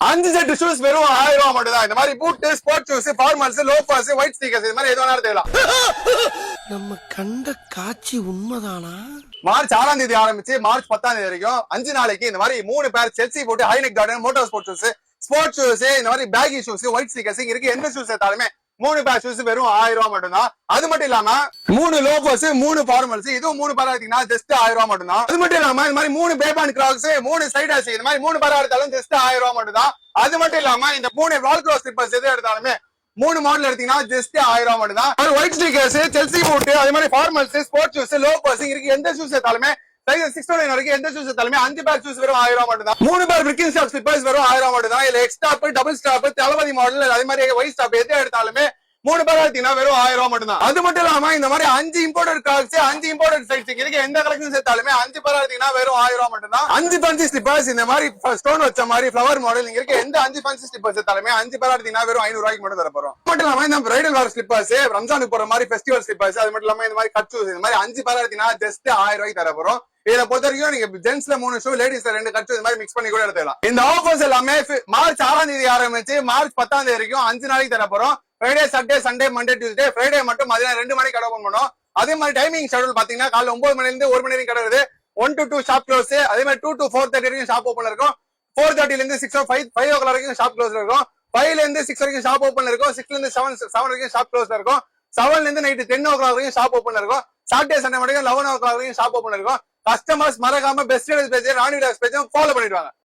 5 set shoes வெறும் 1000 ரூபாய் மட்டும் தான். இந்த மாதிரி boot, sport shoes, formals, loafers, white sneakers இது மாதிரி எது வேணாலும் தேடலாம். நம்ம கண்ட காட்சி உண்மைதானா? மார்ச் 6ஆம் தேதி ஆரம்பிச்சு மார்ச் 10ஆம் தேதி வரைக்கும் 5 நாளைக்கு இந்த மாதிரி 3 பேர் செல்சி போட்டு high neck garden, motor sport shoes, sport shoes, இந்த மாதிரி பேகி ஷூஸ், ஒயிட் ஸ்னீக்கர்ஸ் இருக்கு. எந்த ஷூஸ் எடுத்தாலுமே 3 பேர் ஷூஸ் வெறும் 1000 ரூபாய் மட்டும் தான். அது மட்டும் இல்லாம 3 லோஃபர்ஸ், 3 ஃபார்மல்ஸ், இதுவும் 3 பேரா எடுத்தீங்கன்னா ஜஸ்ட் 1000 ரூபாய் மட்டும் தான். அது மட்டும் இல்லாம இந்த மாதிரி 3 பேபான் கிராக்ஸ், 3 சைடாஸ் இந்த மாதிரி 3 பேரா எடுத்தாலும் ஜஸ்ட் 1000 ரூபாய் மட்டும் தான். அது மட்டும் இல்லாம இந்த 3 வால்க்ரோ ஸ்லிப்பர்ஸ் எது எடுத்தாலுமே 3 மாடல் எடுத்தீங்கன்னா ஜஸ்ட் 1000 ரூபாய் மட்டும் தான். ஒயிட் ஸ்னீக்கர்ஸ், செல்சி பூட், அதே மாதிரி ஃபார்மல்ஸ், ஸ்போர்ட் ஷூஸ், லோஃபர்ஸ் இருக்கு. எந்த ஷூஸ் எடுத்தாலுமே சைஸ் 6 வரைக்கும் எந்த ஷூஸ் எடுத்தாலுமே 5 பேர் ஷூஸ் வெறும் 1000 ரூபாய் மட்டும் தான். 3 பேர் பிரிக்கிங் ஸ்டாப் ஸ்லிப்பர்ஸ் வெறும் 1000 ரூபாய் மட்டும் தான். இல்ல எக்ஸ்டாப், டபுள் ஸ்டாப், தளபதி மாடல், அதே மாதிரி ஒயிட் ஸ்டாப் எது எடுத்தாலுமே 3 பேர் எடுத்தீங்கன்னா வெறும் 1000 ரூபாய் மட்டும் தான். அது மட்டும் இல்லாம இந்த மாதிரி 5 இம்போர்ட்டட் கிராக்ஸ், 5 இம்போர்ட்டட் சைட்ஸ் இருக்கு. எந்த கலெக்ஷன் சேர்த்தாலுமே 5 பேர் எடுத்தீங்கன்னா வெறும் 1000 ரூபாய் மட்டும் தான். 5 ஃபேன்சி ஸ்லிப்பர்ஸ் இந்த மாதிரி ஸ்டோன் வச்ச மாதிரி ஃப்ளவர் மாடல் இங்க இருக்கு. எந்த 5 ஃபேன்சி ஸ்லிப்பர்ஸ் சேர்த்தாலுமே 5 பேர் எடுத்தீங்கன்னா வெறும் 500 ரூபாய்க்கு மட்டும் தர போறோம். அது மட்டும் இல்லாம இந்த பிரைடல் வேர் ஸ்லிப்பர்ஸ், ரம்ஜானுக்கு போற மாதிரி ஃபெஸ்டிவல் ஸ்லிப்பர்ஸ், அது மட்டும் இல்லாம இந்த மாதிரி கட் ஷூஸ் இந்த மாதிரி 5 பேர் எடுத்தீங்கன்னா ஜஸ்ட் 1000 ரூபாய்க்கு தர போறோம். இத பொறுத்த வரைக்கும் நீங்க ஜென்ஸ்ல 3 ஷூ, லேடிஸ்ல 2 கட் ஷூ இந்த மாதிரி மிக்ஸ் பண்ணி கூட எடுத்துக்கலாம். இந்த ஆஃபர்ஸ் எல்லாமே மார்ச் 6ஆம் தேதி ஆரம்பிச்சு மார்ச் 10ஆம் தேதி வரைக்கும் 5 நாளைக்கு தர போறோம். Friday, Saturday, Sunday, Monday, Tuesday. Friday மட்டும் மதியம் 2 மணிக்கு கடை ஓபன் பண்ணுவோம். அதே மாதிரி டைமிங் ஷெட்யூல் பாத்தீங்கன்னா காலைல 9 மணில இருந்து 1 மணி வரைக்கும் கடை இருக்குது. 1 to 2 ஷாப் க்ளோஸ். அதே மாதிரி 2 to 4:30 வரைக்கும் ஷாப் ஓபன்ல இருக்கும். 4:30 ல இருந்து 5 o'clock வரைக்கும் ஷாப் க்ளோஸ்ல இருக்கும். 5 ல இருந்து 6 வரைக்கும் ஷாப் ஓபன்ல இருக்கும். 6 ல இருந்து 7 வரைக்கும் ஷாப் க்ளோஸ்ல இருக்கும். 7 ல இருந்து நைட் 10 o'clock வரைக்கும் ஷாப் ஓபன்ல இருக்கும். சாட்டர்டே, சண்டே மட்டும் 11 o'clock வரைக்கும் ஷாப் ஓபன்ல இருக்கும். கஸ்டமர்ஸ் மறக்காம பெஸ்ட் பேஜ், ராணி பேஜ் ஃபாலோ பண்ணிடுவாங்க.